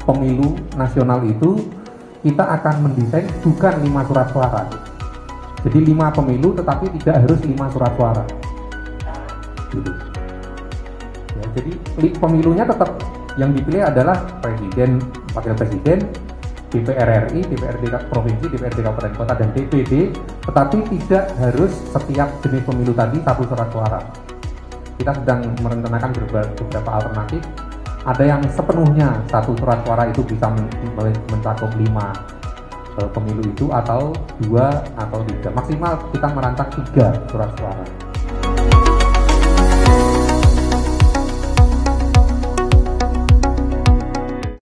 pemilu nasional itu kita akan mendesain bukan 5 surat suara. Jadi 5 pemilu tetapi tidak harus 5 surat suara. Gitu. Ya, jadi pemilunya tetap yang dipilih adalah presiden, wakil presiden, DPR RI, DPRD provinsi, DPRD kabupaten kota, dan DPD, tetapi tidak harus setiap jenis pemilu tadi 1 surat suara. Kita sedang merencanakan beberapa alternatif. Ada yang sepenuhnya 1 surat suara itu bisa mencakup 5 pemilu itu, atau 2 atau 3. Maksimal kita merancang 3 surat suara.